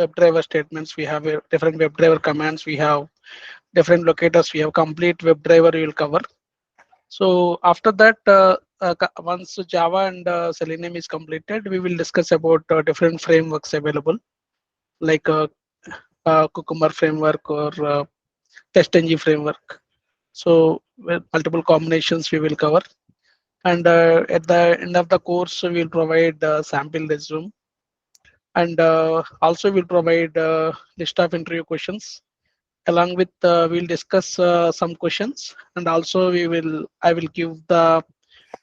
WebDriver statements, we have different WebDriver commands, we have different locators, we have complete WebDriver we will cover. So after that, once Java and Selenium is completed, we will discuss about different frameworks available, like Cucumber framework or TestNG framework. So with multiple combinations we will cover. And at the end of the course, we will provide sample resume, and also we'll provide list of interview questions. Along with we'll discuss some questions, and also I will give the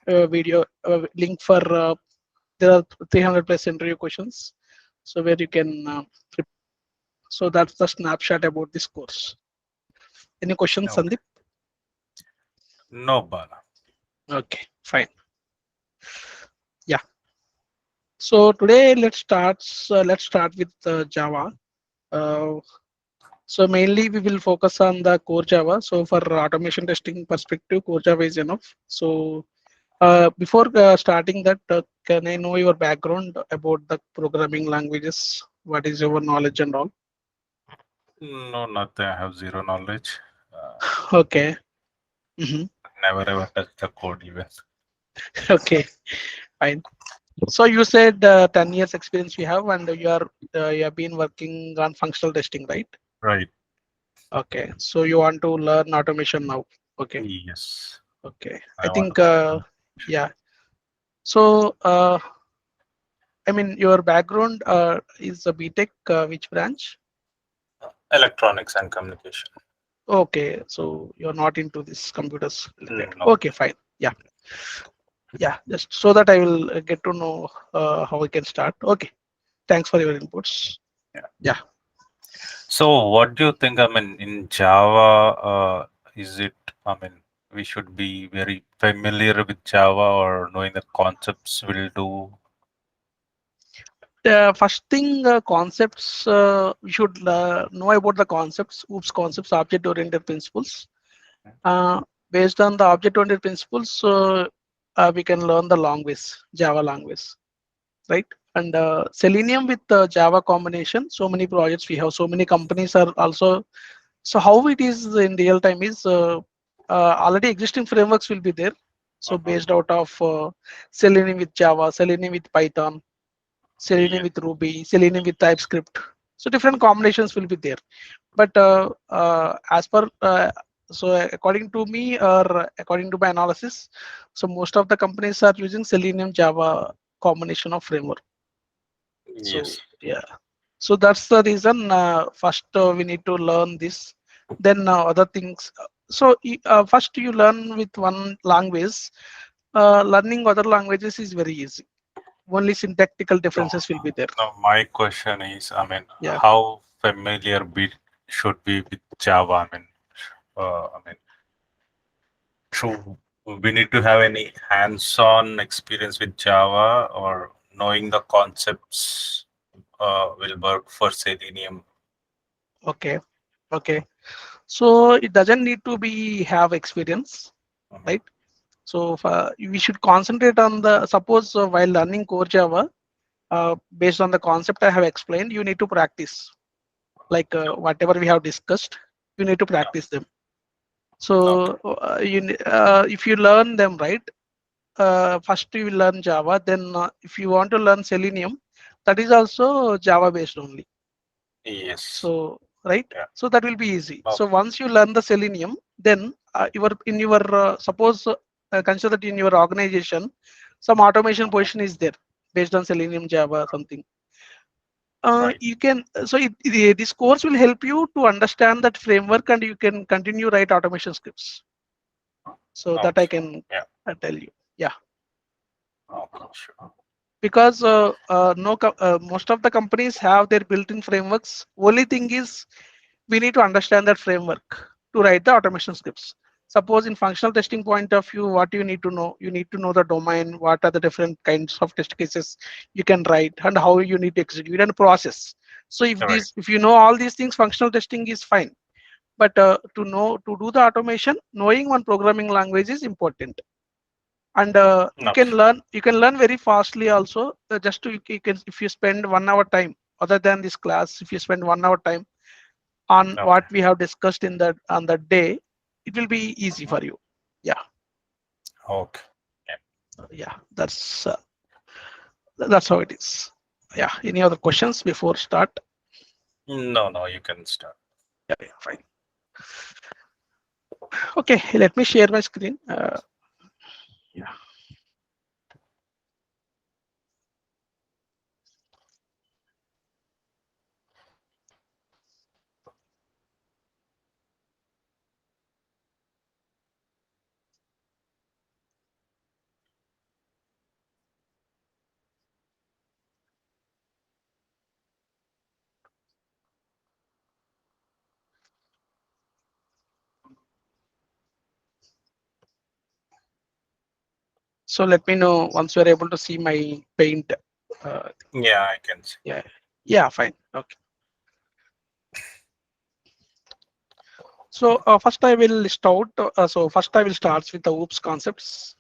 video link for there are 300 plus interview questions, so where you can so that's the snapshot about this course. Any questions, Okay. Sandeep? No, Bala. Okay, fine. Yeah. So today let's start with Java. Uh, so mainly we will focus on the core Java. So for automation testing perspective, core Java is enough. So before starting that, can I know your background about the programming languages? What is your knowledge and all? No, nothing. I have zero knowledge. Okay. Mhm. Never ever touched the code even. Okay, fine. So you said 10 years experience you have, and you have been working on functional testing, right? Right. Okay. So you want to learn automation now. Okay. Yes. Okay. I I want think to learn yeah. So I mean your background is a BTech, which branch? electronics and communication. Okay. So you're not into this computers related. No. Okay, fine. Yeah. Yeah. Just so that I will get to know how we can start. Okay. Thanks for your inputs. Yeah. Yeah. So, what do you think? I mean, in Java, is it? I mean, we should be very familiar with Java or knowing the concepts will do. The first thing, concepts, we should know about the concepts. OOPS concepts, object oriented principles. Uh, Based on the object oriented principles, we can learn the language, Java language, right? And Selenium with Java combination, so many projects we have, so many companies are also. So how it is in real time is already existing frameworks will be there. So Uh-huh. based out of Selenium with Java, Selenium with Python, Selenium Yeah. with Ruby, Selenium with TypeScript. So different combinations will be there. But as per so according to me, or according to my analysis, so most of the companies are using Selenium Java combination of framework. So Yes. yeah, so that's the reason. First, we need to learn this. Then other things. So first you learn with one language. Learning other languages is very easy. Only syntactical So, differences will be there. now my question is, I mean, Yeah. how familiar we should be with Java? I mean, so we need to have any hands-on experience with Java or knowing the concepts will work for Selenium. Okay. Okay. So it doesn't need to be have experience, Mhm. right? So we should concentrate on the suppose while learning core Java, based on the concept I have explained, you need to practice like whatever we have discussed. You need to Yeah. practice them. So Okay. if you learn them right, first you will learn Java. Then if you want to learn Selenium, that is also Java based only. Yes. So right, Yeah. so that will be easy. So Okay. once you learn the Selenium, then your in your suppose consider that in your organization some automation Mhm. position is there based on Selenium Java something. Right. You can this course will help you to understand that framework, and you can continue write automation scripts. So that I Okay. can Yeah. tell you. Yeah, Okay. Sure. because no most of the companies have their built-in frameworks. Only thing is we need to understand that framework to write the automation scripts. Suppose in functional testing point of view, what you need to know? You need to know the domain, what are the different kinds of test cases you can write, and how you need to execute and process. So Right. if you know all these things, functional testing is fine. But to do the automation, knowing one programming language is important. And Okay. you can learn very fastly also. Just to, you can if you spend 1 hour time. other than this class, if you spend 1 hour time on what Okay. we have discussed in that on the day, it will be easy for you. Yeah, Okay. Yeah. yeah, that's how it is. Yeah, any other questions before start? No, no, you can start. Yeah, yeah, fine. Okay, let me share my screen. Yeah. So let me know once you're able to see my paint. Uh, Yeah, I can see. yeah, yeah, fine. Okay. So first I will list out. So first I will start with the OOPS concepts.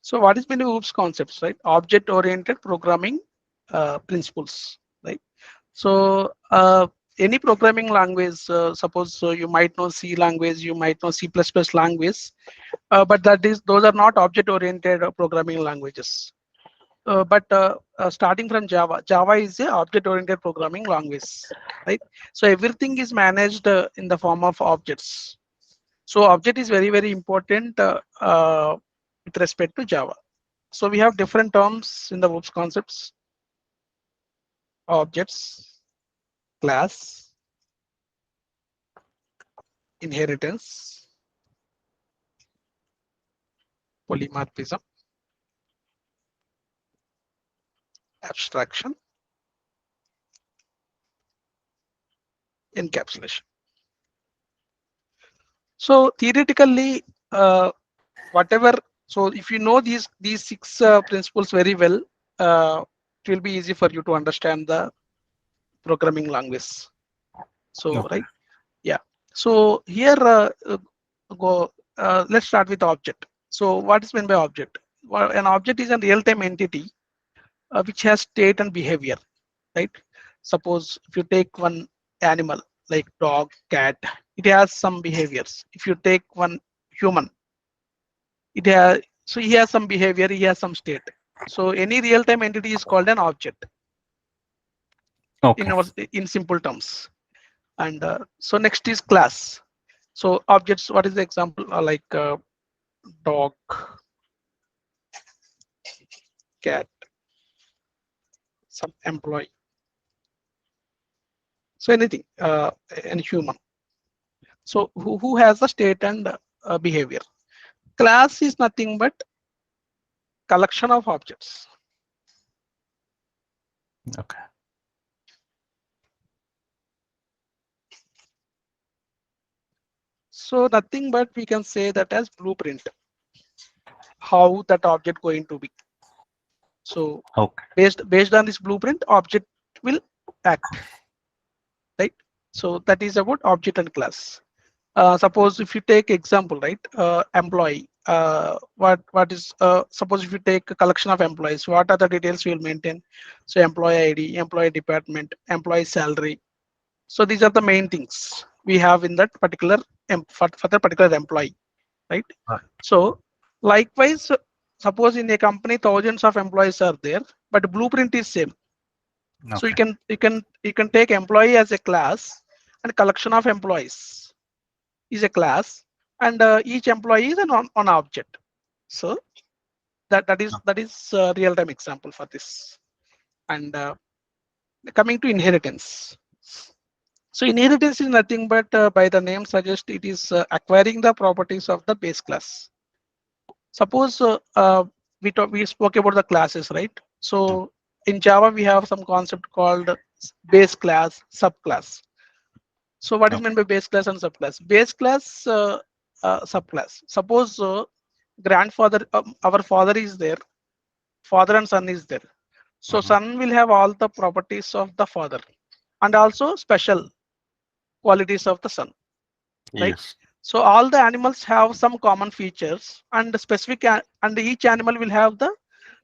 So what is meant by OOPS concepts, right? Object-oriented programming principles, right? So any programming language, suppose you might know C language, you might know C++ language, but those are not object-oriented programming languages. But starting from Java, Java is a object-oriented programming language, right? So everything is managed in the form of objects. So object is very, very important with respect to Java. So we have different terms in the OOPS concepts: objects, class, inheritance, polymorphism, abstraction, encapsulation. So theoretically, whatever, so if you know these six principles very well, it will be easy for you to understand the programming language. So Okay. right, yeah. So here, let's start with object. So what is meant by object? Well, an object is a real-time entity which has state and behavior, right? Suppose if you take one animal like dog, cat, it has some behaviors. If you take one human, it has, so he has some behavior, he has some state. So any real-time entity is called an object in Okay. our, in simple terms. And so next is class. So objects, what is the example? Like dog, cat, some employee. So anything, and human. So who has the state and behavior? Class is nothing but collection of objects. Okay. So nothing but we can say that as blueprint, how that object going to be. So Okay. based on this blueprint, object will act, right? So that is about object and class. Suppose if you take example, right, employee, what is, suppose if you take a collection of employees, what are the details we will maintain? So employee ID, employee department, employee salary. So these are the main things we have in that particular for that particular employee, right? Right. So likewise, suppose in a company thousands of employees are there, but blueprint is same. So Okay. you can take employee as a class, and collection of employees is a class, and each employee is an object. So that is real time example for this. And coming to inheritance. So inheritance is nothing but by the name suggest, it is acquiring the properties of the base class. Suppose we spoke about the classes, right? Mm. So in Java we have some concept called base class, subclass. So what is Okay. meant by base class and subclass? Base class, subclass. Suppose grandfather, our father is there, father and son is there. So Mhm. son will have all the properties of the father and also special qualities of the son, right? Yes. So all the animals have some common features and specific, and each animal will have the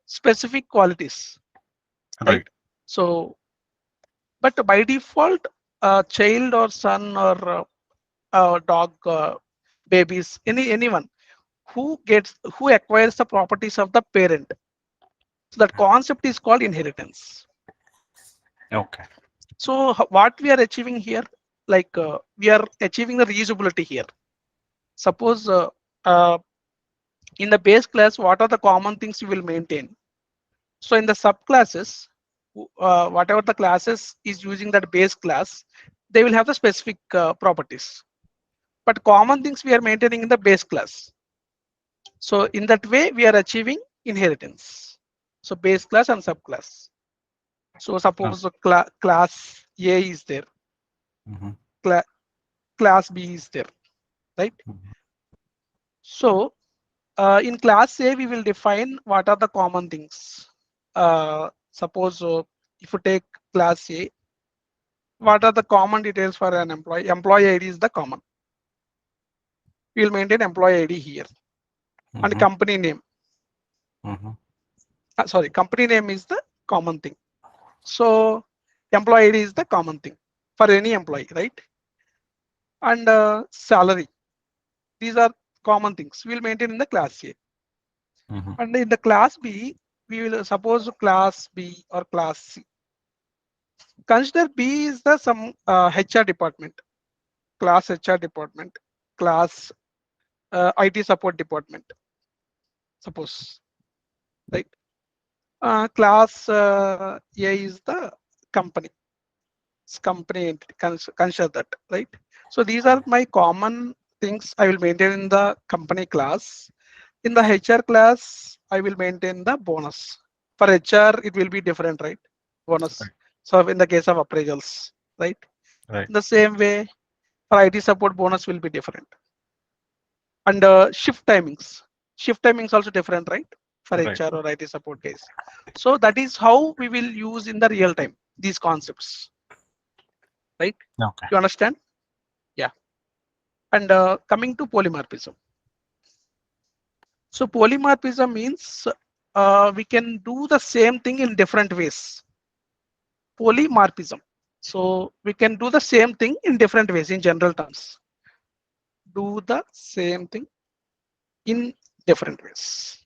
specific qualities, right? Right. So, but by default, child or son or dog, babies, anyone who acquires the properties of the parent. So that concept is called inheritance. Okay. So what we are achieving here, like we are achieving the reusability here. Suppose uh, in the base class, what are the common things you will maintain? So in the subclasses, whatever the classes is using that base class, they will have the specific properties. But common things we are maintaining in the base class. So in that way, we are achieving inheritance. So base class and subclass. So Oh. suppose a class A is there, Mhm. cla class B is there, right? Mhm. So in class A, we will define what are the common things. Suppose if you take class A, what are the common details for an employee? Employee ID is the common. We will maintain employee ID here and Mhm. company name. Mhm. Sorry, company name is the common thing. So employee ID is the common thing for any employee, right? And salary. These are common things. We'll maintain in the class A. Mhm. And in the class B, we will suppose class B or class C. Consider B is the some HR department, class HR department, class IT support department. Suppose, right? Class A is the company. Company entity. Consider that, right? So these are my common things I will maintain in the company class. In the HR class, I will maintain the bonus. For HR, it will be different, right? Bonus. Right. So in the case of appraisals, right? Right. In the same way, for IT support, bonus will be different. And shift timings. Shift timings also different, right? For Right. HR or IT support case. So that is how we will use in the real time these concepts, right? Okay. You understand? Yeah. And coming to polymorphism. So polymorphism means we can do the same thing in different ways. Polymorphism. So we can do the same thing in different ways in general terms. Do the same thing in different ways.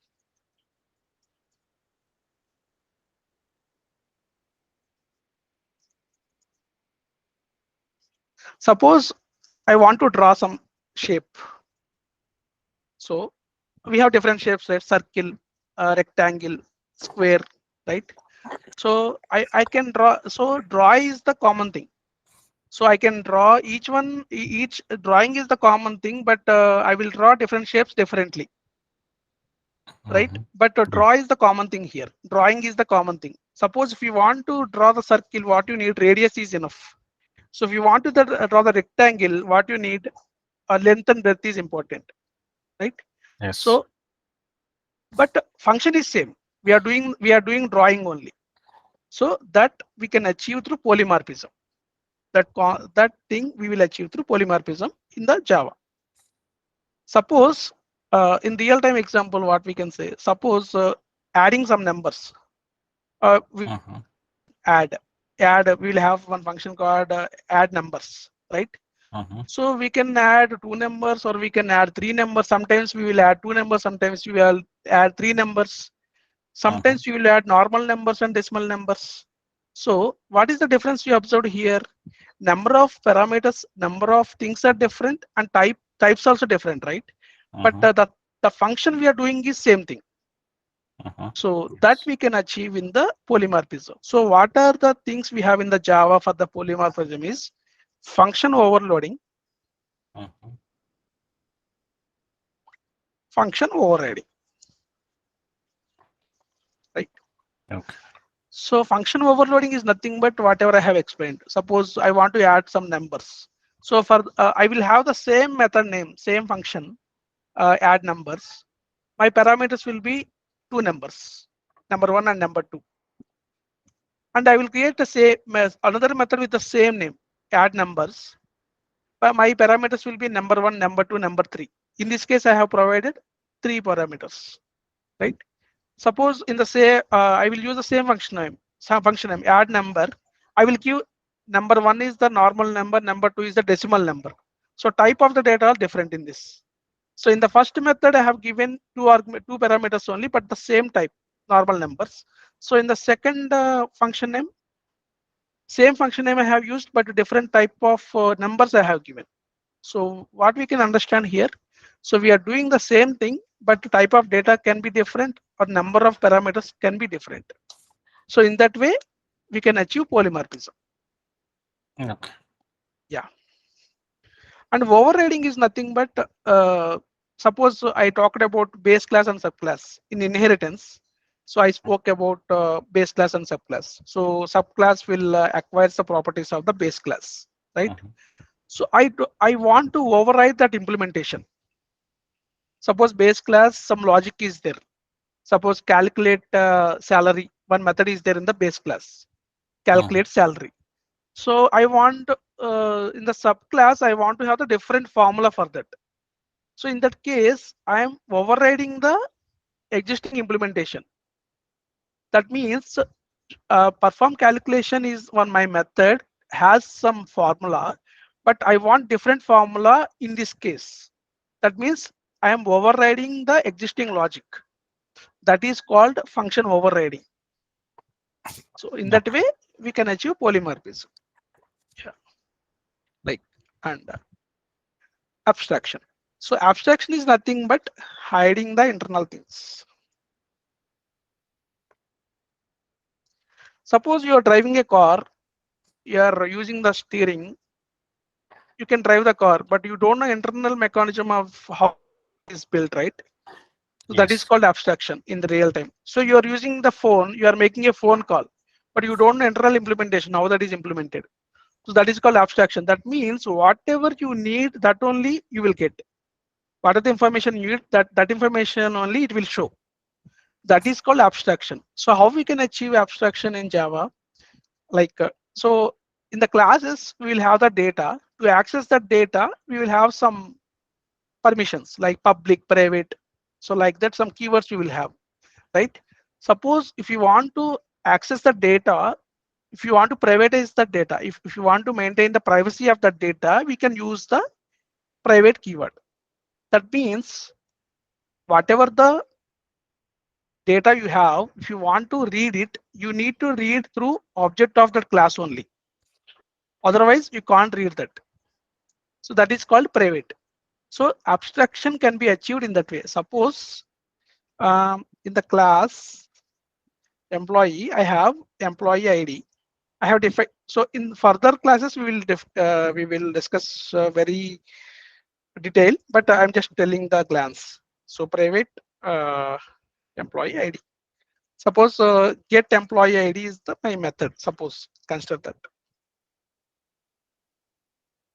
Suppose I want to draw some shape. So we have different shapes, right? Circle, rectangle, square, right? So I can draw. So draw is the common thing. So I can draw each one, each drawing is the common thing, but I will draw different shapes differently, right? Mhm. But Right. draw is the common thing here. Drawing is the common thing. Suppose if you want to draw the circle, what you need, radius is enough. So if you want to draw the rectangle, what you need, length and breadth is important, right? Yes. So, but function is same. We are doing drawing only. So that we can achieve through polymorphism. That thing we will achieve through polymorphism in the Java. Suppose in real-time example, what we can say, suppose adding some numbers. We Mhm. add. We will have one function called add numbers, right? Mhm. So we can add two numbers or we can add three numbers. Sometimes we will add two numbers. Sometimes we will add three numbers. Mhm. Sometimes you will add normal numbers and decimal numbers. So what is the difference we observed here? Number of parameters, number of things are different, and types also different, right? But Mhm. the function we are doing is same thing. Mhm. So that Yes. we can achieve in the polymorphism. So what are the things we have in the Java for the polymorphism is function overloading, Mhm. function overriding. right? Okay. So function overloading is nothing but whatever I have explained. Suppose I want to add some numbers. So for I will have the same method name, same function, add numbers. My parameters will be two numbers, number one and number two. And I will create the same another method with the same name, add numbers. But my parameters will be number one, number two, number three. In this case, I have provided three parameters, right? Suppose in the say, I will use the same function name, add number. I will give number one is the normal number, number two is the decimal number. So type of the data are different in this. So in the first method, I have given two parameters only, but the same type, normal numbers. So in the second function name, same function name I have used, but different type of numbers I have given. So what we can understand here, so we are doing the same thing, but the type of data can be different or number of parameters can be different. So in that way, we can achieve polymorphism. Okay. Yeah. And overriding is nothing but, suppose I talked about base class and subclass in inheritance. So I spoke about base class and subclass. So subclass will acquire the properties of the base class, right? Mhm. So I want to override that implementation. Suppose base class, some logic is there. Suppose calculate salary. One method is there in the base class. Mhm. Calculate salary. So I want in the subclass, I want to have the different formula for that. So in that case, I am overriding the existing implementation. That means perform calculation is one my method has some formula, but I want different formula in this case. That means I am overriding the existing logic. That is called function overriding. So in that Okay. way, we can achieve polymorphism. Yeah. Like and abstraction. So abstraction is nothing but hiding the internal things. Suppose you are driving a car, you are using the steering, you can drive the car, but you don't know internal mechanism of how the car is built, right? So that is Yes. called abstraction in the real time. So you are using the phone, you are making a phone call, but you don't know internal implementation, how that is implemented. So that is called abstraction. That means whatever you need, that only you will get. What are the information you need, that information only it will show. That is called abstraction. So how we can achieve abstraction in Java? Like so in the classes, we will have the data. To access that data, we will have some permissions like public, private. So like that, some keywords we will have, right? Suppose if you want to access the data, if you want to privatize the data, if you want to maintain the privacy of the data, we can use the private keyword. That means whatever the data you have, if you want to read it, you need to read through object of that class only. Otherwise, you can't read that. So that is called private. So abstraction can be achieved in that way. Suppose in the class employee, I have employee ID. I have defined. So in further classes, we will discuss very detail, but I'm just telling the glance. So private uh, employee ID. Suppose get employee ID is the my method. Suppose consider that.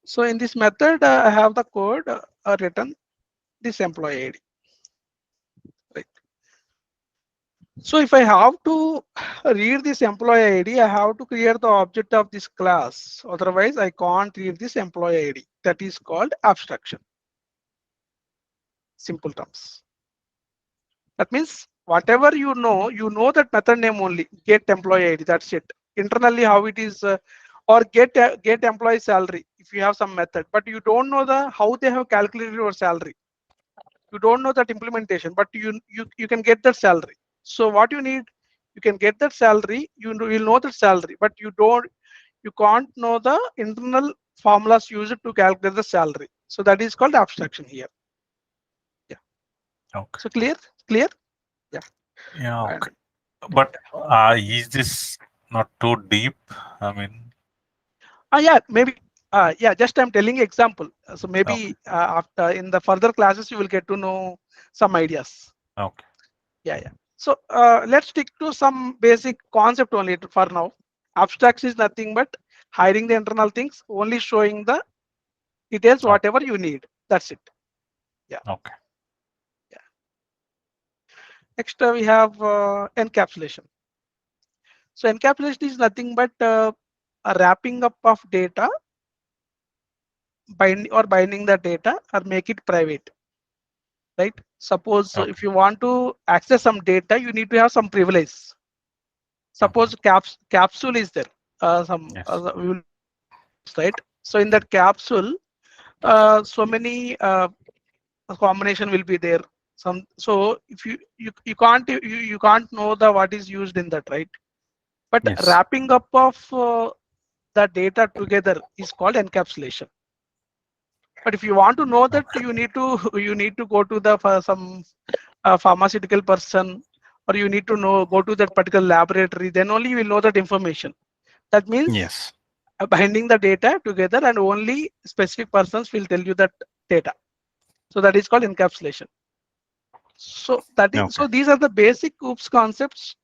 So in this method, I have the code written this employee ID. Right. So if I have to read this employee ID, I have to create the object of this class. Otherwise, I can't read this employee ID. That is called abstraction. Simple terms. That means whatever you know that method name only. Get employee ID. That's it. Internally, how it is, or get employee salary. If you have some method, but you don't know the how they have calculated your salary. You don't know that implementation, but you can get that salary. So what you need, you can get that salary, will know that salary, but you can't know the internal formulas used to calculate the salary. So that is called abstraction here. Yeah. Okay. So clear. Yeah. Yeah. And Okay. But is this not too deep? I mean, yeah, maybe yeah, just I'm telling you example. So okay. maybe after in the further classes you will get to know some ideas. Okay. Yeah. So let's stick to some basic concept only for now. Abstraction is nothing but hiding the internal things, only showing the details Oh, whatever you need. That's it. Yeah. okay. Yeah. Next we have encapsulation. So encapsulation is nothing but a wrapping up of data, binding the data or make it private, right? Suppose if Okay. you want to access some data, you need to have some privilege. Mhm. Suppose capsule is there. Yes. We will right. So in that capsule, so many combination will be there. So if you can't know the what is used in that, right? But Yes. wrapping up of the data together is called encapsulation. But if you want to know that, Okay. you need to go to the for some pharmaceutical person, or you need to know go to that particular laboratory. Then only you will know that information. That means Yes. binding the data together, and only specific persons will tell you that data. So that is called encapsulation. So Okay. these are the basic OOPS concepts.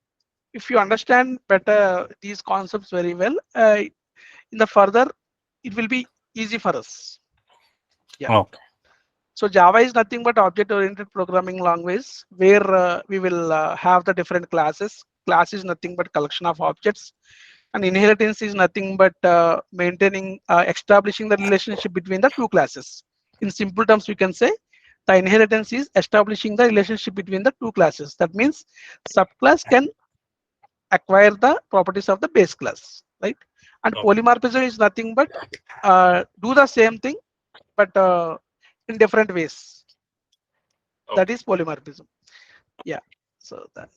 If you understand better these concepts very well, in the further it will be easy for us. Yeah. Okay. So Java is nothing but object-oriented programming language where we will have the different classes. Class is nothing but collection of objects, and inheritance is nothing but establishing the relationship between the two classes. In simple terms, we can say the inheritance is establishing the relationship between the two classes. That means subclass can acquire the properties of the base class, right? And Okay. polymorphism is nothing but do the same thing, but in different ways. That Okay. is polymorphism. Yeah. So that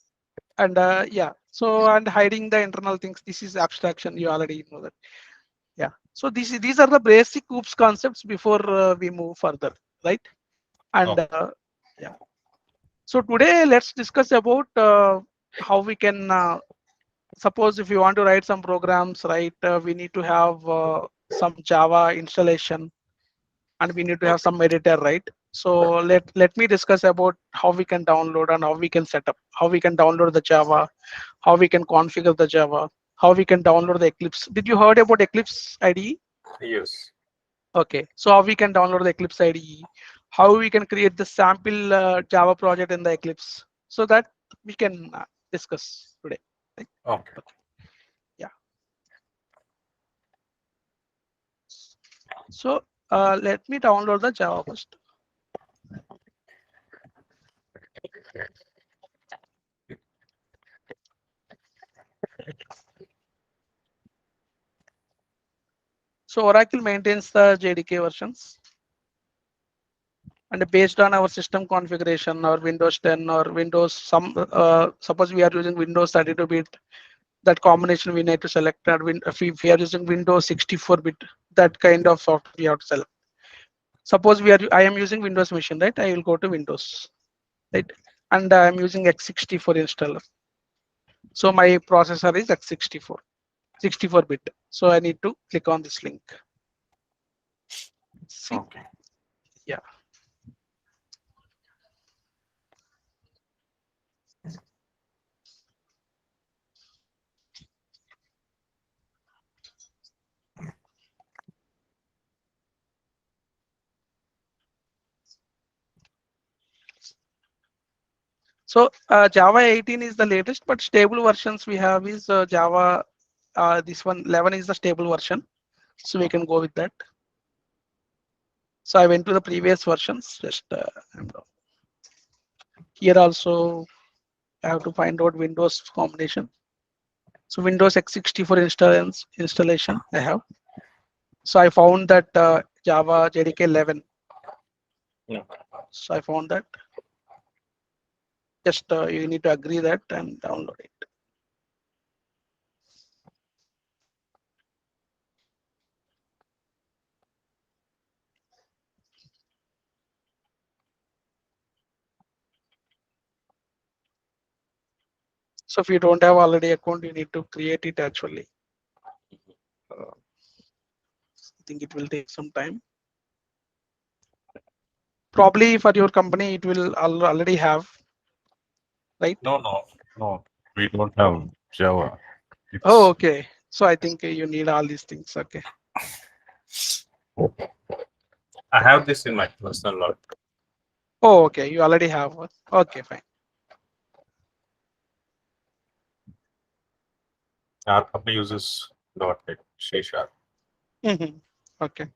and yeah. So and hiding the internal things. This is abstraction. You already know that. Yeah. So these are the basic OOPS concepts before we move further, right? And Okay. yeah. So today let's discuss about how we can suppose if you want to write some programs, right? We need to have some Java installation, and we need to have Okay. some editor, right? So let me discuss about how we can download and how we can set up, how we can download the Java, how we can configure the Java, how we can download the Eclipse. Did you heard about Eclipse IDE? Yes. Okay, so how we can download the Eclipse IDE, how we can create the sample Java project in the Eclipse, so that we can discuss today. Right? Okay. Okay, yeah. So let me download the Java first. So Oracle maintains the JDK versions, and based on our system configuration or Windows 10 or Windows some suppose we are using Windows 32-bit, that combination we need to select. And if we are using Windows 64-bit, that kind of software we have to select. Suppose I am using Windows machine, right? I will go to Windows, right? And I am using x64 installer. So my processor is x64, 64-bit. So I need to click on this link. See, Okay. yeah. So Java 18 is the latest, but stable versions we have is Java. This one 11 is the stable version, so we can go with that. So I went to the previous versions. Just here also I have to find out Windows combination. So Windows x64 installation I have. So I found that Java JDK 11. Okay. So I found that. Just you need to agree that and download it. So if you don't have already account, you need to create it actually. I think it will take some time. Probably for your company, it will already have, right? No, no, no. We don't have Java. Oh, It's okay. So I think you need all these things. Okay. I have this in my personal log. Oh, okay. You already have one. Okay, fine. Our company uses .NET, C Sharp. Hmm. Okay.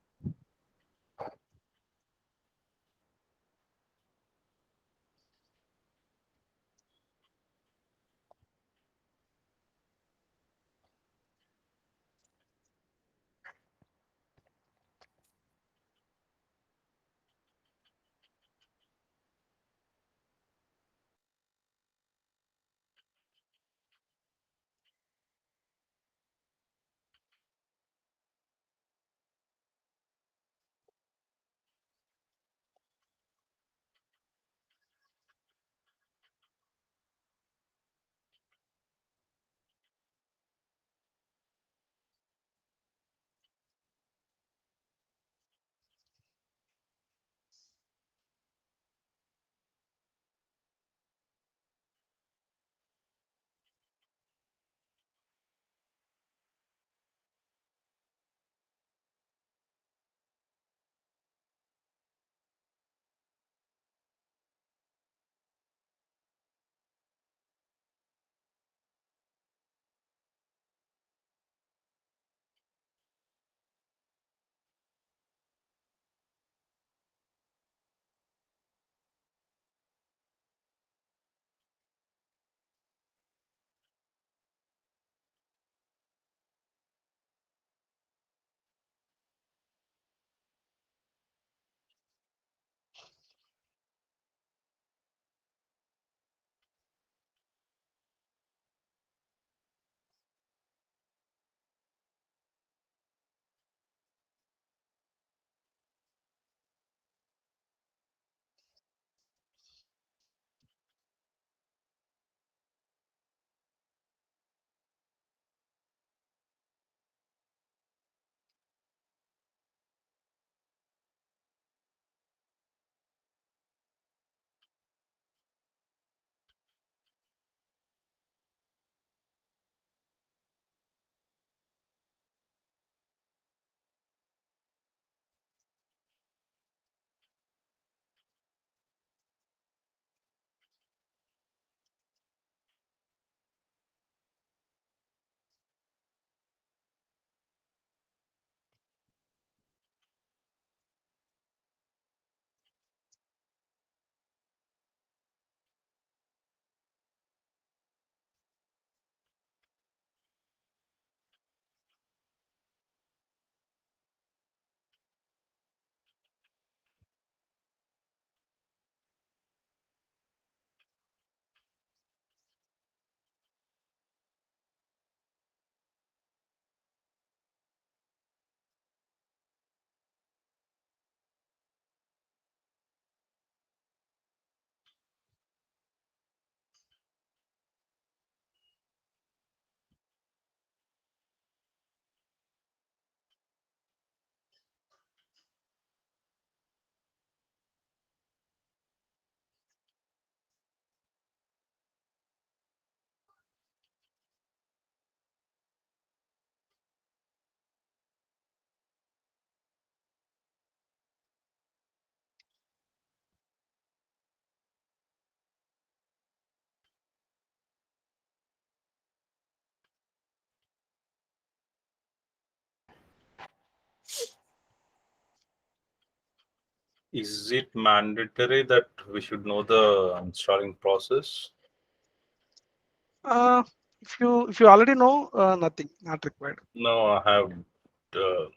Is it mandatory that we should know the installing process? Uh, if you already know, nothing, not required. No, I have You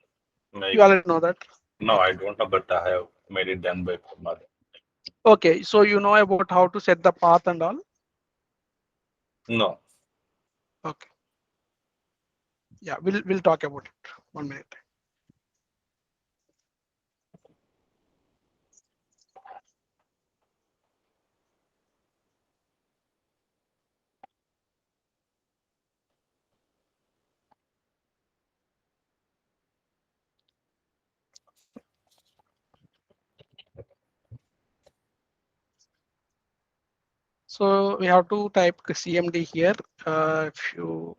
make. already know that. No, I Okay. don't know, but I have made it done by mother. Okay. So you know about how to set the path and all. No, Okay. Yeah, we'll talk about it. 1 minute. So we have to type CMD here. If you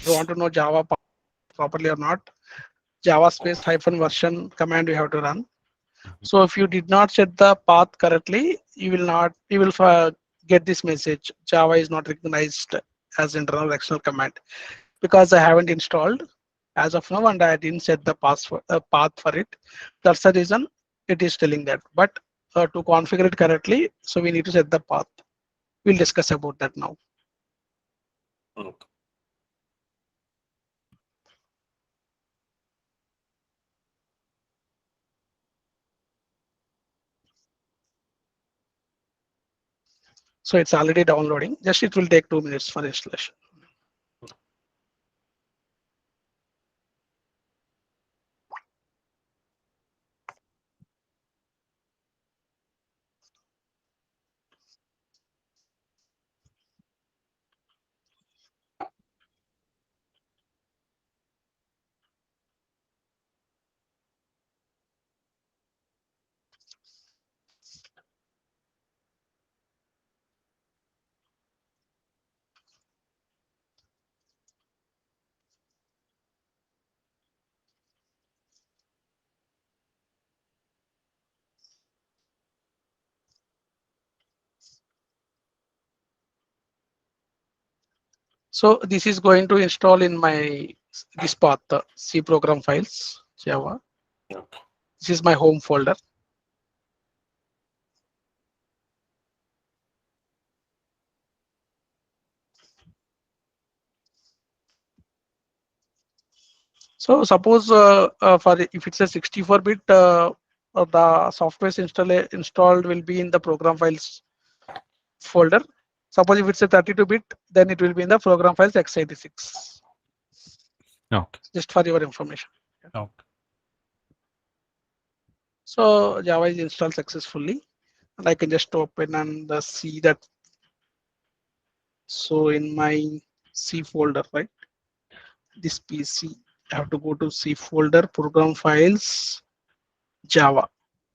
want to know Java properly or not, Java space hyphen version command you have to run. So if you did not set the path correctly, you will get this message. Java is not recognized as internal or external command because I haven't installed as of now and I didn't set the path for it. That's the reason it is telling that. But to configure it correctly, so we need to set the path. We'll discuss about that now. Okay. So it's already downloading. Just it will take 2 minutes for installation. So this is going to install in my this path, C program files, Java. Okay. This is my home folder. So suppose for if it's a 64-bit, the software installed will be in the program files folder. Suppose if it's a 32-bit, then it will be in the program files x86. Okay. Just for your information. Okay. So Java is installed successfully, and I can just open and see that. So in my C folder, right? This PC, I have to go to C folder, program files, Java.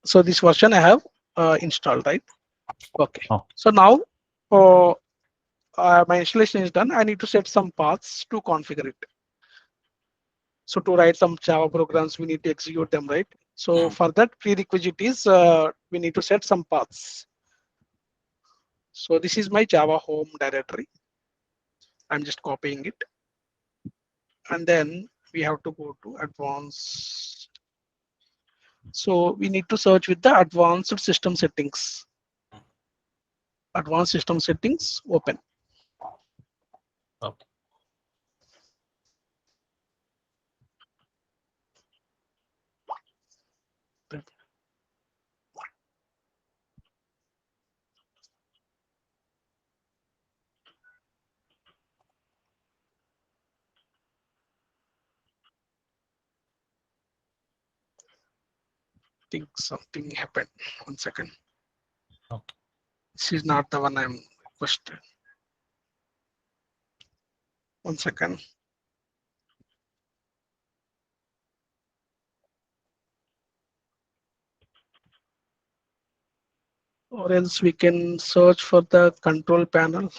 So this version I have installed, right? Okay. Okay. So now uh, my installation is done. I need to set some paths to configure it. So to write some Java programs, we need to execute them, right? So for that prerequisite is we need to set some paths. So this is my Java home directory. I'm just copying it. And then we have to go to advanced. So we need to search with the advanced system settings. Advanced system settings, open. Okay. Think something happened. 1 second. Okay. This is not the one I'm requested. 1 second. Or else we can search for the control panel.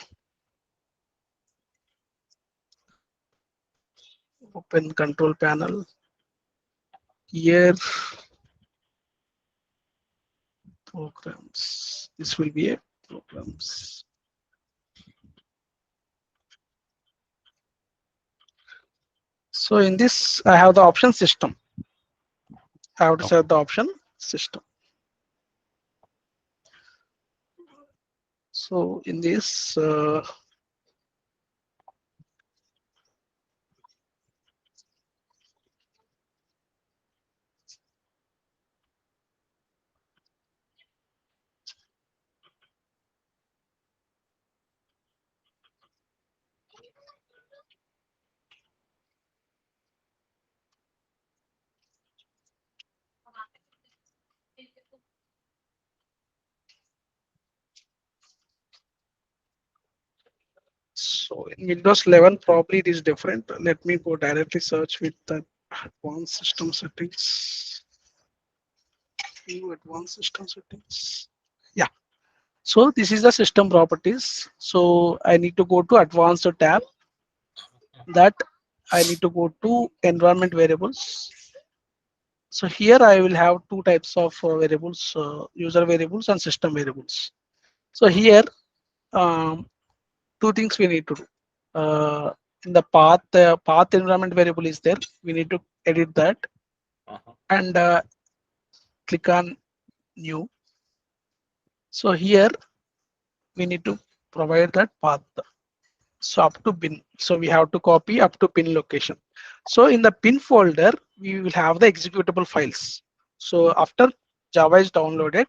Open control panel. Here, programs. This will be a programs. So in this, I have the option system. I have to Okay. set the option system. So in this, so in Windows 11, probably it is different. Let me go directly search with the advanced system settings. View advanced system settings. Yeah. So this is the system properties. So I need to go to advanced tab. That I need to go to environment variables. So here I will have two types of variables, user variables and system variables. So here two things we need to do. In the path environment variable is there. We need to edit that and click on new. So here we need to provide that path. So up to bin. So we have to copy up to pin location. So in the pin folder, we will have the executable files. So after Java is downloaded,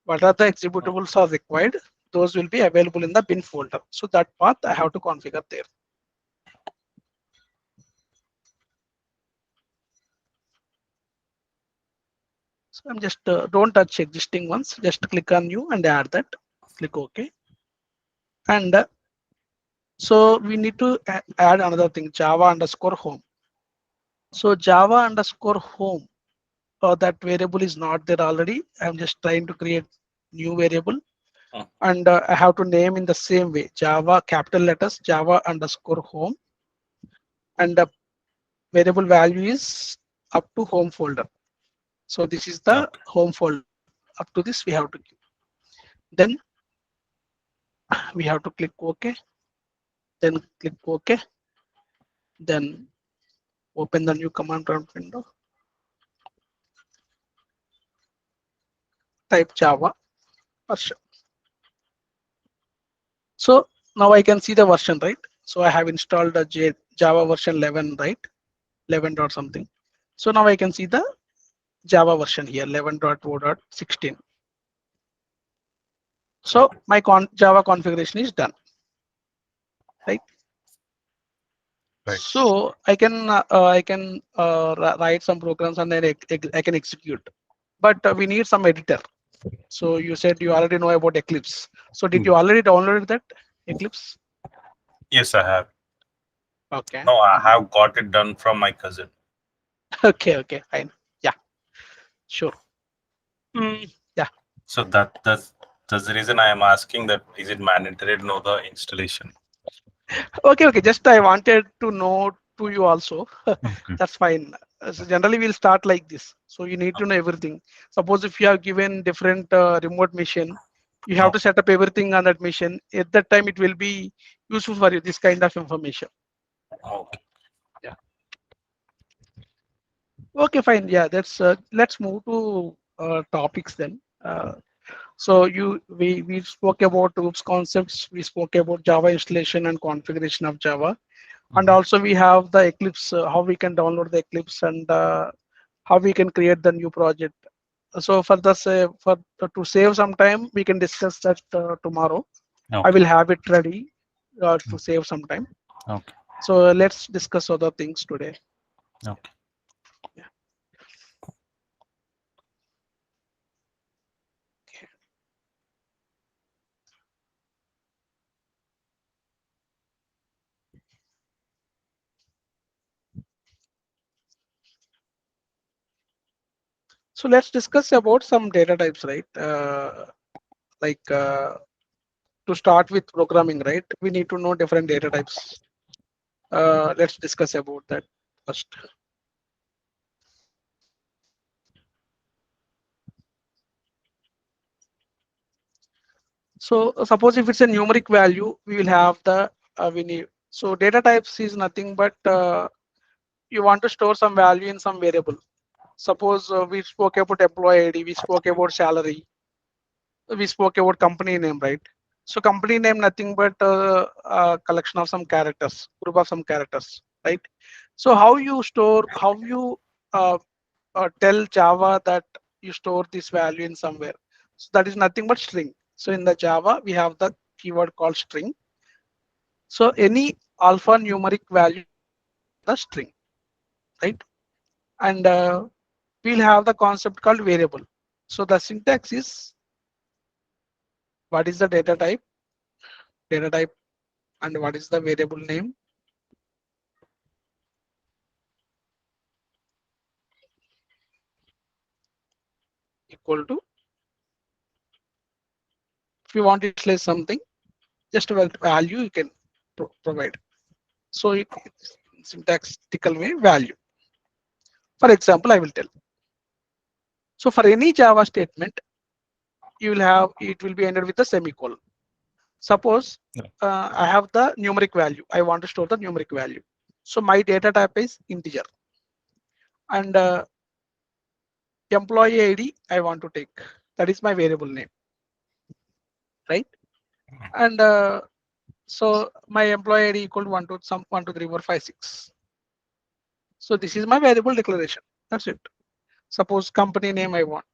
what are the executables are required? Those will be available in the bin folder. So that path I have to configure there. So I'm just don't touch existing ones. Just click on new and add that. Click OK. And so we need to add another thing, Java underscore home. So Java underscore home, that variable is not there already. I'm just trying to create new variable, and I have to name in the same way, Java capital letters, Java underscore home, and the variable value is up to home folder. So this is the Okay. home folder. Up to this we have to give. Then we have to click OK. Then click OK. Then open the new command prompt window. Type Java version. So now I can see the version, right? So I have installed a Java version 11, right? 11 dot something. So now I can see the Java version here, 11.0.16. So my Java configuration is done, right? Right. So I can write some programs and then I can execute. But we need some editor. So you said you already know about Eclipse. So did you already download that Eclipse? Yes, I have. Okay. No, I have got it done from my cousin. Okay. Okay. Fine. Yeah. Sure. Yeah. So that's the reason I am asking that is it mandatory to know the installation? Okay. Okay. Just I wanted to know to you also. Okay. That's fine. So generally we'll start like this. So you need to know everything. Suppose if you have given different remote mission, you have to Okay. set up everything on that mission. At that time, it will be useful for you, this kind of information. Okay. Yeah. Okay, fine. Yeah, that's let's move to topics then. So we spoke about OOPS concepts. We spoke about Java installation and configuration of Java, and Mhm. also we have the Eclipse. How we can download the Eclipse and how we can create the new project. So for the for to save some time, we can discuss that tomorrow. I Okay. will have it ready to save some time. Okay. So let's discuss other things today. Okay. Yeah. So let's discuss about some data types, right? Like to start with programming, right? We need to know different data types. Let's discuss about that first. So suppose if it's a numeric value, we will have the we need. So data types is nothing but you want to store some value in some variable. Suppose we spoke about employee ID, we spoke about salary, we spoke about company name, right? So company name nothing but a collection of some characters, group of some characters, right? So how you store, how you uh, tell Java that you store this value in somewhere. So that is nothing but string. So in the Java, we have the keyword called string. So any alphanumeric value the string, right? And we'll have the concept called variable. So the syntax is what is the data type, and what is the variable name equal to If you want to initialize something, just a value you can provide. So it's syntactical way value. For example, I will tell. So for any Java statement, you will have it will be ended with a semicolon. Suppose Yeah. I have the numeric value. I want to store the numeric value. So my data type is integer, and employee ID I want to take. That is my variable name, right? And so my employee ID equal to 1 to some 1 2 3 4 5 6. So this is my variable declaration. That's it. Suppose company name I want.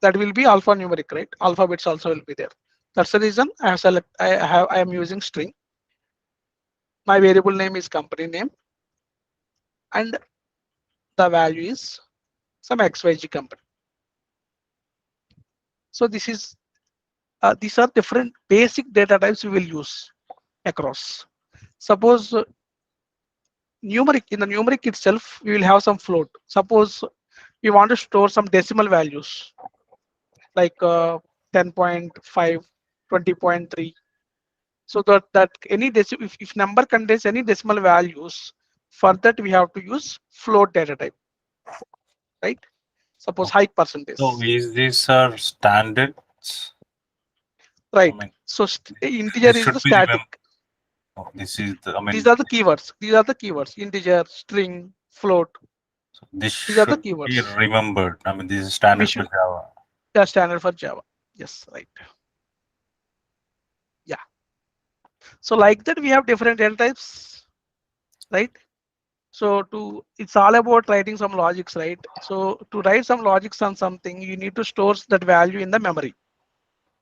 That will be alphanumeric, right? Alphabets also will be there. That's the reason I have select. I am using string. My variable name is company name, and the value is some XYZ company. So this is these are different basic data types we will use across. Suppose numeric in the numeric itself, we will have some float. Suppose we want to store some decimal values like 10.5, 20.3. So that any if number contains any decimal values, for that we have to use float data type, right? Suppose Okay. high percentage, So is these are standards? I right? mean, So integer this is the should be static. remembered. This is the, I These mean, are the keywords. These are the keywords. Integer, string, float. so this These are the should be keywords. remembered. I mean, this is We standard for should Java. standard for Java. Yes, right. Yeah. So like that, we have different data types, right? So it's all about writing some logics, right? So to write some logics on something, you need to store that value in the memory,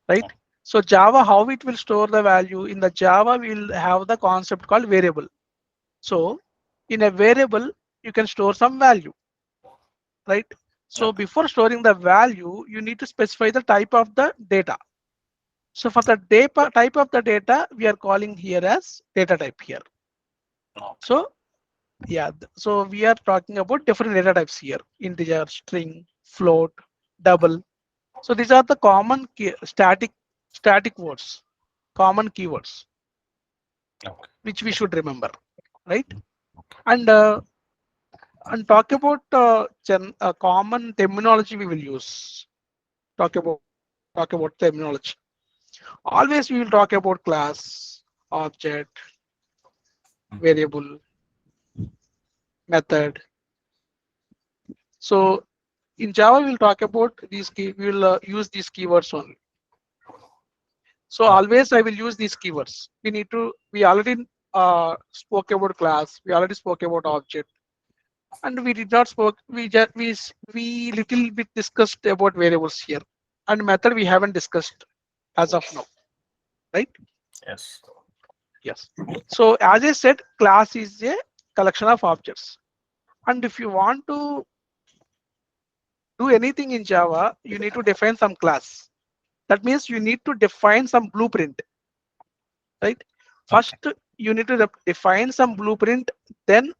right? So Java, how it will store the value in the Java, we'll have the concept called variable. So in a variable, you can store some value, right? So Okay. before storing the value, you need to specify the type of the data. So for the data type of the data, we are calling here as data type here. Okay. So yeah, so we are talking about different data types here: integer, string, float, double. So these are the common static words, common keywords, Okay. which we should remember, right? Okay. And talk about common terminology we will use. Talk about terminology. Always we will talk about class, object, variable, method. So in Java, we'll talk about these we will use these keywords only. So Oh, always I will use these keywords. We already spoke about class. We already spoke about object, and we did not spoke. We little bit discussed about variables here, and method we haven't discussed as of now, right? yes. Yes. So as I said, class is a collection of objects, and if you want to do anything in Java, you need to define some class. That means you need to define some blueprint, right? Okay. First, you need to define some blueprint. Then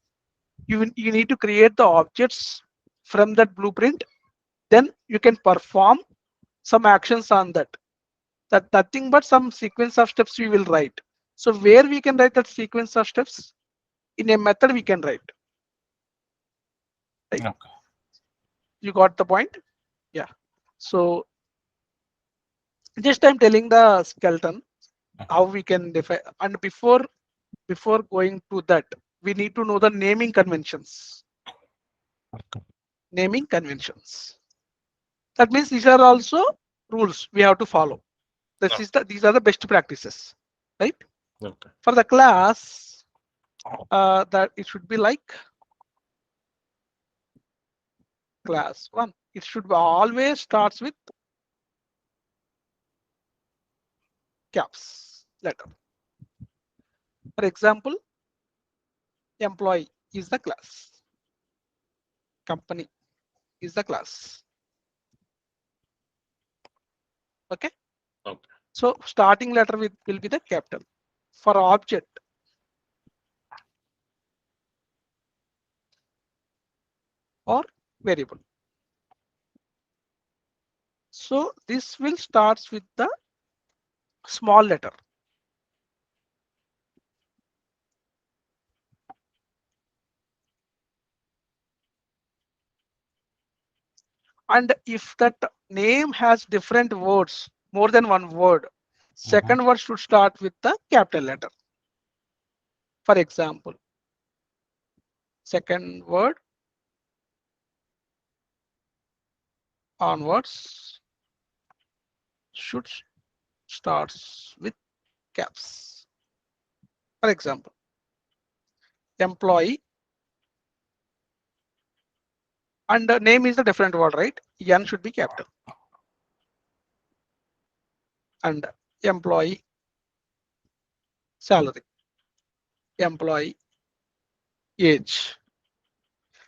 you need to create the objects from that blueprint. Then you can perform some actions on that. That nothing but some sequence of steps we will write. So where we can write that sequence of steps? In a method we can write, right? Okay. You got the point? Yeah. So just I'm telling the skeleton how we can define. And before going to that, we need to know the naming conventions. Naming conventions. That means these are also rules we have to follow. These are the best practices, right? Okay. For the class, that it should be like class one. It should always starts with caps letter. For example, employee is the class. Company is the class. Okay. Okay. So starting letter will be the capital. For object or variable. So this will starts with the small letter. And if that name has different words, more than one word, Mhm. second word should start with the capital letter. For example, second word onwards should starts with caps. For example, employee, and the name is a different word, right? N should be capital. And employee salary, employee age.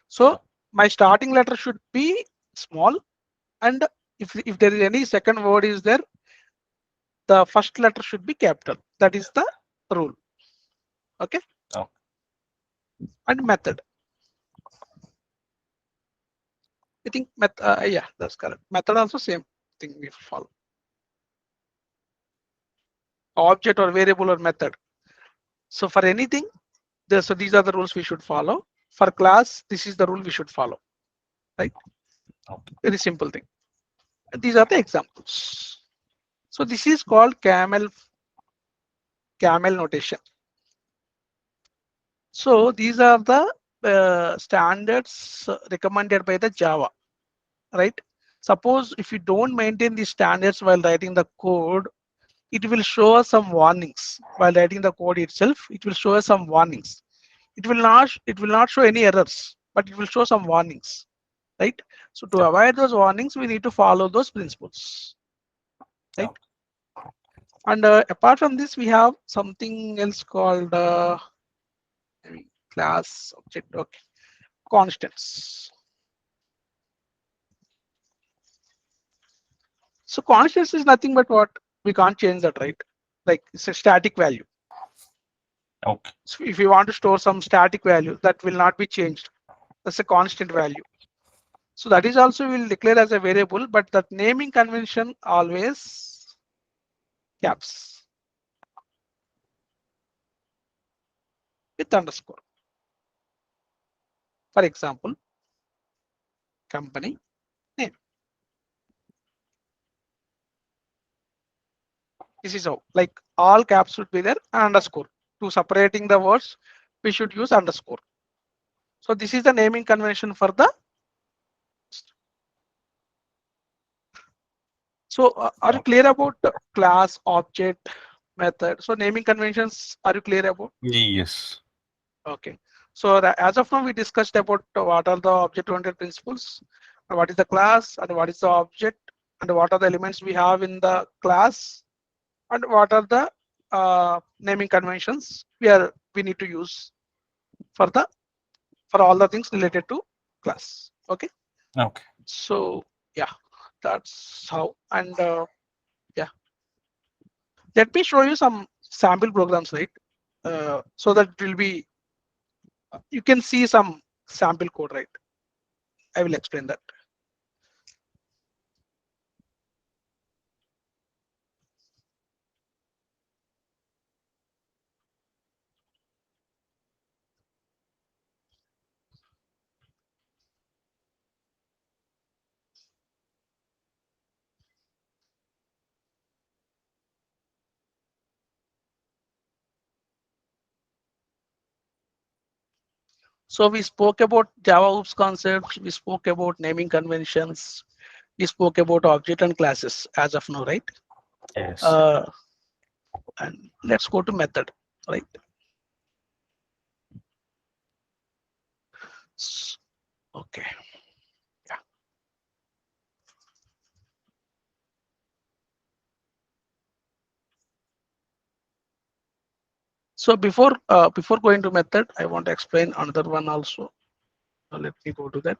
So my starting letter should be small, and if there is any second word is there, the first letter should be capital. That is the rule. Okay. Oh, And method. I think yeah, that's correct. Method also same thing we follow. Object or variable or method. So for anything, so these are the rules we should follow. For class, this is the rule we should follow. Right? okay. Very simple thing. And these are the examples. So this is called camel notation. So these are the standards recommended by the Java, right? Suppose if you don't maintain these standards while writing the code, it will show us some warnings while writing the code itself. It will show us some warnings. It will not show any errors, but it will show some warnings, right? So to Yeah. avoid those warnings, we need to follow those principles, right? Oh, And apart from this, we have something else called class object, okay, constants. So constants is nothing but what we can't change that, right? Like it's a static value. okay. So if you want to store some static value, that will not be changed. That's a constant value. So that is also will declare as a variable, but that naming convention always caps with underscore. For example, company name. This is how, like all caps should be there and underscore. To separating the words, we should use underscore. So this is the naming convention for the. So are you Okay. clear about the class, object, method? So naming conventions, are you clear about? Yes. Okay. So as of now, we discussed about what are the object-oriented principles, and what is the class, and what is the object, and what are the elements we have in the class, and what are the naming conventions we need to use for the for all the things related to class. Okay. Okay. So yeah, that's how. And yeah, let me show you some sample programs, right? So that it will be you can see some sample code, right? I will explain that. So we spoke about Java Oops concepts, we spoke about naming conventions, we spoke about object and classes as of now, right? Yes. Uh, and let's go to method, right? Okay. Yeah. So before going to method, I want to explain another one also. Let me go to that.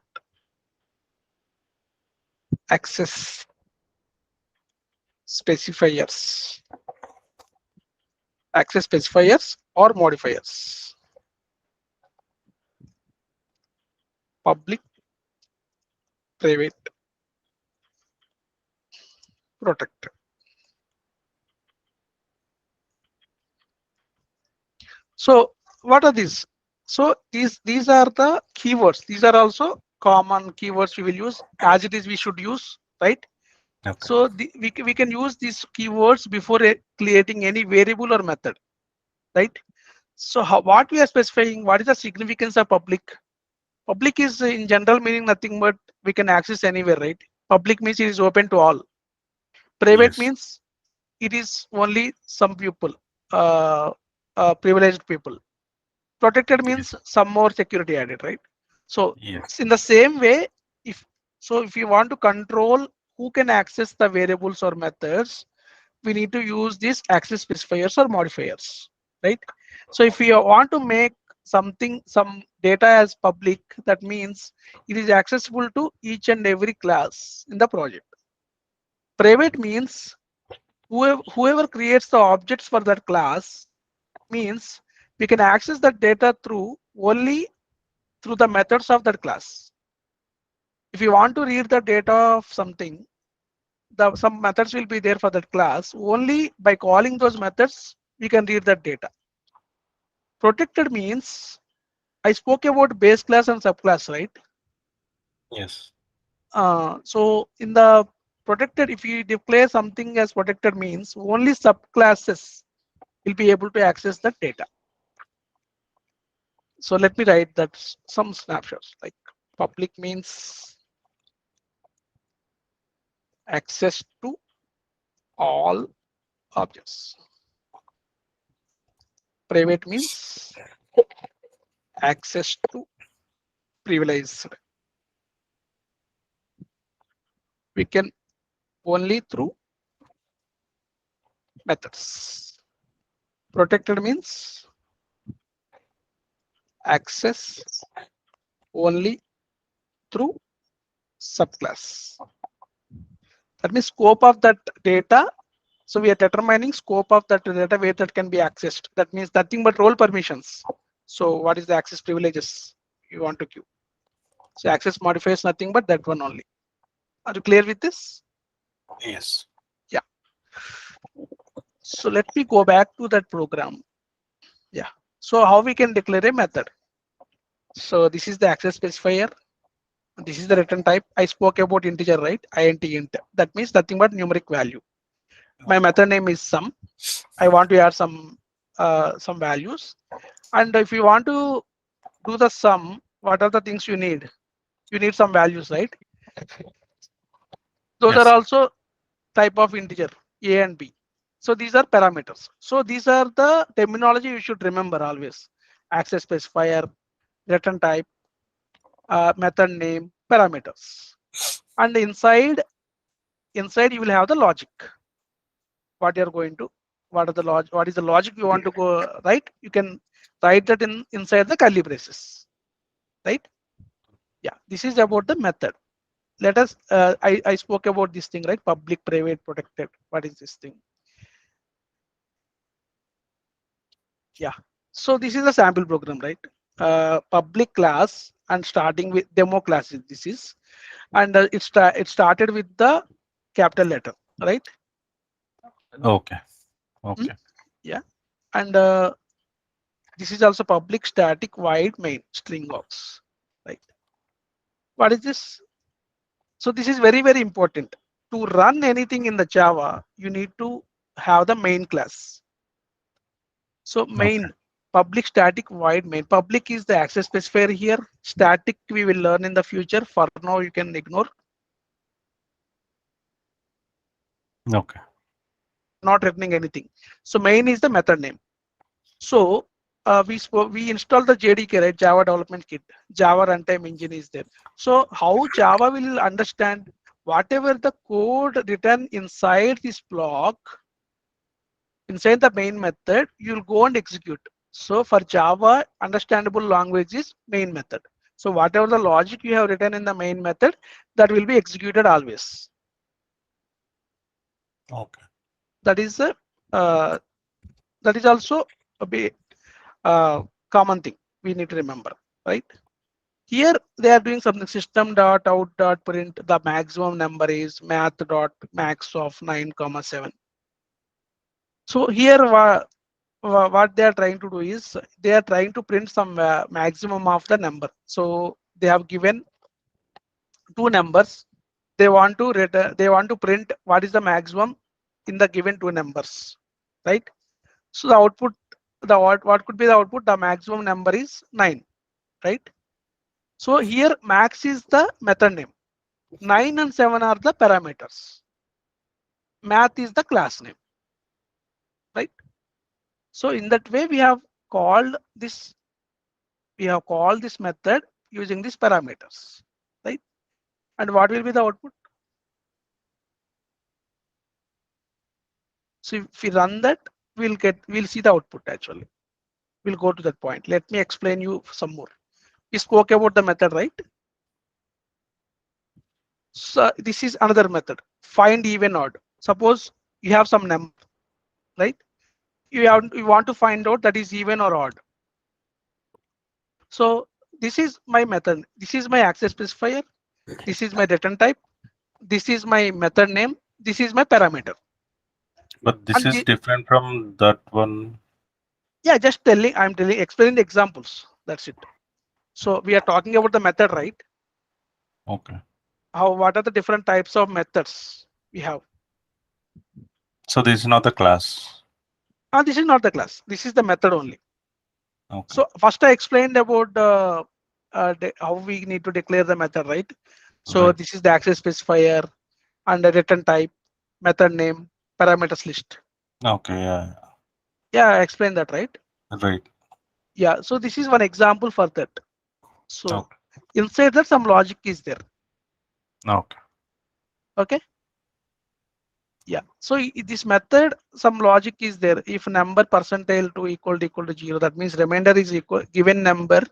Access specifiers, access specifiers or modifiers, public, private, protected. So what are these? So these are the keywords. These are also common keywords we will use. As it is, we should use, right? Okay. So we can use these keywords before creating any variable or method, right? So what we are specifying, what is the significance of public? Public is in general meaning nothing but we can access anywhere, right? Public means it is open to all. Private Yes. means it is only some people, uh, privileged people. Protected Yes. means some more security added, right? So Yes. in the same way, if you want to control who can access the variables or methods, we need to use these access specifiers or modifiers, right? So if we want to make some data as public, that means it is accessible to each and every class in the project. Private means whoever creates the objects for that class, means we can access that data through only through the methods of that class. If you want to read the data of something, some methods will be there for that class. Only by calling those methods, we can read that data. Protected means I spoke about base class and subclass, right? Yes. So in the protected, if you declare something as protected means only subclasses will be able to access that data. So let me write that some snapshots like public means access to all objects. Private means access to privileged. We can only through methods. Protected means access only through subclass. That means scope of that data. So we are determining scope of that data where that can be accessed. That means nothing but role permissions. So what is the access privileges you want to give? So access modifiers nothing but that one only. Are you clear with this? Yes. Yeah. So let me go back to that program. Yeah. So how we can declare a method? So this is the access specifier. This is the return type. I spoke about integer, right? Int. That means nothing but numeric value. My method name is sum. I want to add some values. And if you want to do the sum, what are the things you need? You need some values, right? Those are Yes. also type of integer, a and b. So these are parameters. So these are the terminology you should remember always. Access specifier, return type, method name, parameters. And inside you will have the logic. What you're going to, what are the log, what is the logic you want to go right? You can write that inside the curly braces, right? Yeah, this is about the method. Let us, I spoke about this thing, right? Public, private, protected. What is this thing? Yeah. So this is a sample program, right? Public class and starting with demo classes. This is, and it started with the capital letter, right? Okay. Hmm? Okay. Yeah. And this is also public static void main string box, right? What is this? So this is very, very important. To run anything in the Java, you need to have the main class. So Okay. main, public static void main. Public is the access specifier here. Static we will learn in the future. For now, you can ignore. Okay. Not returning anything. So main is the method name. So we install the JDK, right? Java Development Kit. Java Runtime Engine is there. So how Java will understand whatever the code written inside this block, inside the main method, you'll go and execute. So for Java, understandable language is main method. So whatever the logic you have written in the main method, that will be executed always. Okay. That is a uh, that is also a bit common thing we need to remember, right? Here they are doing something system.out.print. The maximum number is math.max of 9, 7. So here what they are trying to do is they are trying to print some maximum of the number. So they have given two numbers. They want to return, they want to print what is the maximum in the given two numbers, right? So the output, the what could be the output? The maximum number is 9, right? So here max is the method name. 9 and 7 are the parameters. Math is the class name, right? So in that way called this, we have called this method using these parameters, right? And what will be the output? So if we run that, we'll see the output actually. We'll go to that point. Let me explain you some more. We spoke about the method, right? So this is another method. Find even odd. Suppose you have some number, right? You want to find out that is even or odd. So this is my method. This is my access specifier. This is my return type. This is my method name. This is my parameter. But this And is different from that one. yeah, just telling, I'm telling, explaining the examples. That's it. So we are talking about the method, right? Okay. What are the different types of methods we have? So this is not the class. This is not the class. This is the method only. Okay. So first I explained about how we need to declare the method, right? So Right. this is the access specifier and the return type, method name, parameters list. Okay. Yeah. Yeah, I explained that, right? Right. Yeah. So this is one example for that. So Okay. inside that some logic is there. Okay. Okay. Yeah. So this method, some logic is there. If number percentile to equal to 0, that means remainder is equal given number.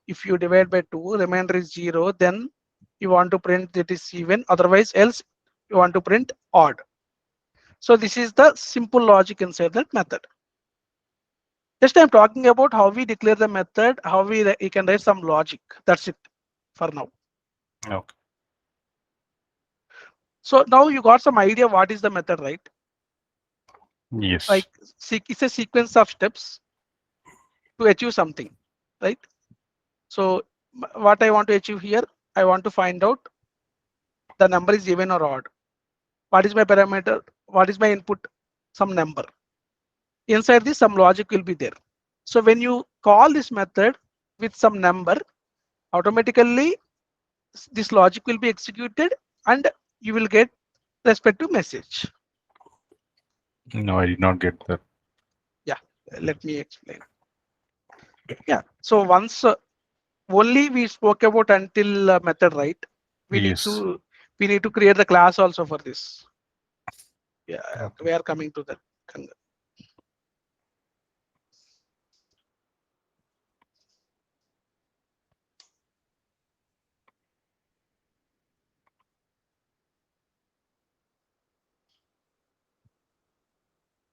If you divide by 2, remainder is 0, then you want to print that is even, otherwise else you want to print odd. So this is the simple logic inside that method. Just I'm talking about how we declare the method, how you can write some logic. That's it for now. Okay. So now you got some idea what is the method, right? Yes. Like it's a sequence of steps to achieve something, right? So what I want to achieve here, I want to find out the number is even or odd. What is my parameter? What is my input? Some number. Inside this, some logic will be there. So when you call this method with some number, automatically this logic will be executed and you will get respective message. No, I did not get that. Yeah, let me explain. Yeah, so once only we spoke about until method, right? We need Yes. to we need to create the class also for this. Yeah, Okay. we are coming to that.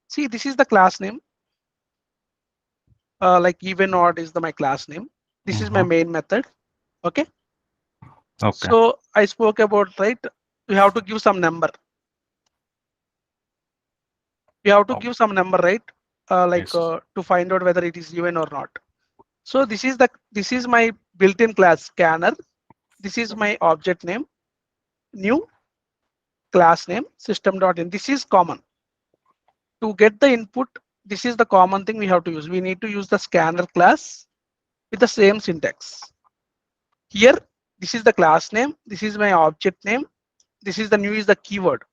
See, this is the class name. Like even odd is my class name. This is my Mm-hmm. main method. Okay. Okay. So I spoke about, right? You have to give some number. You have to Okay. give some number, right? Yes. To find out whether it is even or not. So this is my built-in class scanner. This is my object name, new class name, system.in. This is common. To get the input, this is the common thing we have to use. We need to use the scanner class with the same syntax. Here, this is the class name. This is my object name. This is the new is the keyword.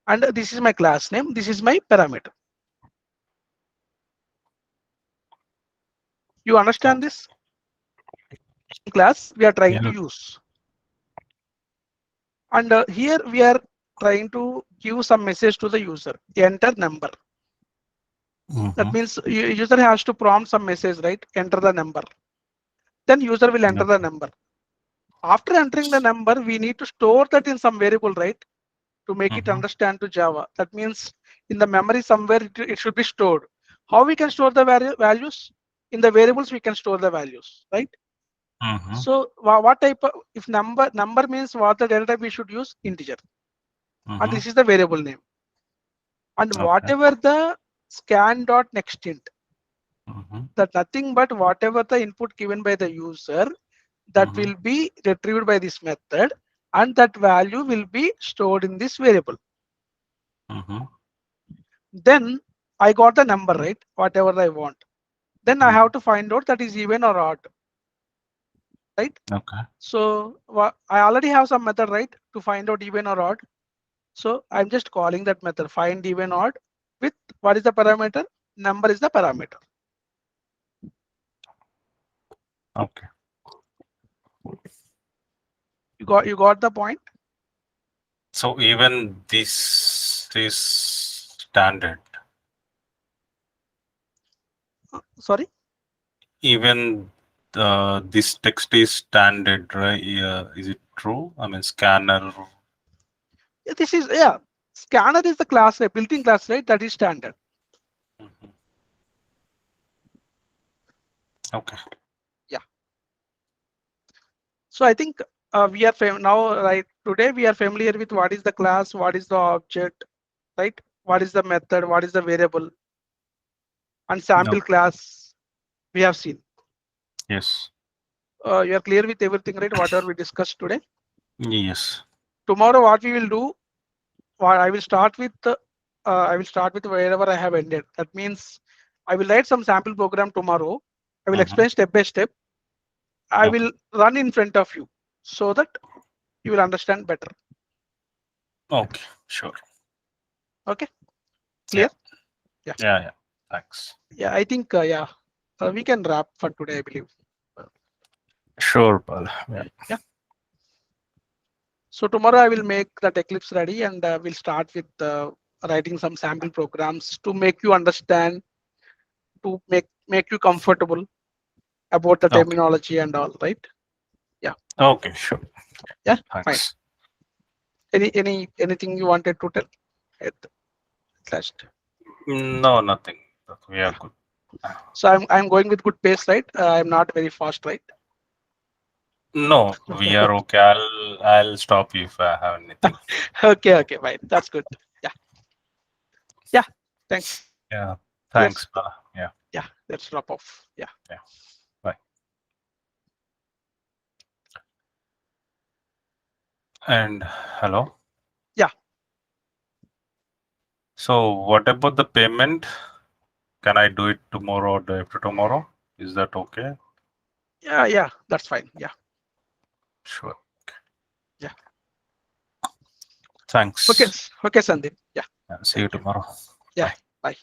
And this is my class name. This is my parameter. You understand Okay. this class we are trying to Yeah. use. And here we are trying to give some message to the user. Enter number. That Mm-hmm. means user has to prompt some message, right? Enter the number. Then user will enter the Okay. number. After entering the number, we need to store that in some variable, right? To make it Mm-hmm. understand to Java. That means in the memory somewhere it should be stored. How we can store the values? In the variables we can store the values, right? Mm-hmm. So what type of, if number means what the data type we should use, integer, and Mm-hmm. this is the variable name. And Okay. whatever the scan dot next int, Mm-hmm. that nothing but whatever the input given by the user, that Mm-hmm. will be retrieved by this method, and that value will be stored in this variable. Mm-hmm. Then I got the number, right, whatever I want. Then I have to find out that is even or odd, right? Okay. So I already have some method, right, to find out even or odd. So I'm just calling that method find even odd with what is the parameter? Number is the parameter. Okay. You got the point? So even this is standard. Sorry. Even this text is standard, right? Yeah. Is it true? I mean, scanner. This is, yeah. Scanner is the class, right? Built-in class, right? That is standard. Mhm. Okay. Yeah. So I think we are now, right? Today we are familiar with what is the class, what is the object, right? What is the method, what is the variable, and No. sample class we have seen. Yes. You are clear with everything, right? Whatever we discussed today. Yes. Tomorrow, what we will do, I will start with wherever I have ended. That means I will write some sample program tomorrow. I will Mm-hmm. explain step by step. I Okay. will run in front of you so that you will understand better. Okay. Sure. Okay, Yeah. clear? Yeah, Yeah. Yeah. Thanks. yeah. I think we can wrap for today, I believe. Sure, Pal. Yeah. Yeah. So tomorrow I will make that Eclipse ready, and we'll start with writing some sample programs to make you understand, to make you comfortable about the Okay. terminology and all, right? Yeah. Okay. Sure. Yeah. Fine. Thanks. Anything you wanted to tell at last? No, nothing. We are Yeah. good. So I'm going with good pace, right? I'm not very fast, right? No, we are okay. I'll stop you if I have anything. Okay. Okay. Fine. That's good. Yeah. Yeah. Thanks. Yeah. Let's Thanks, Pal. Yeah. yeah. Let's drop off. Yeah. Yeah. Bye. And hello. Yeah. So, what about the payment? Can I do it tomorrow or day after tomorrow? Is that okay? Yeah. Yeah. That's fine. Yeah. Sure. Yeah. Okay. Thanks. Okay, Sandeep. Yeah. See you Thank you. tomorrow. Yeah. Bye. Bye.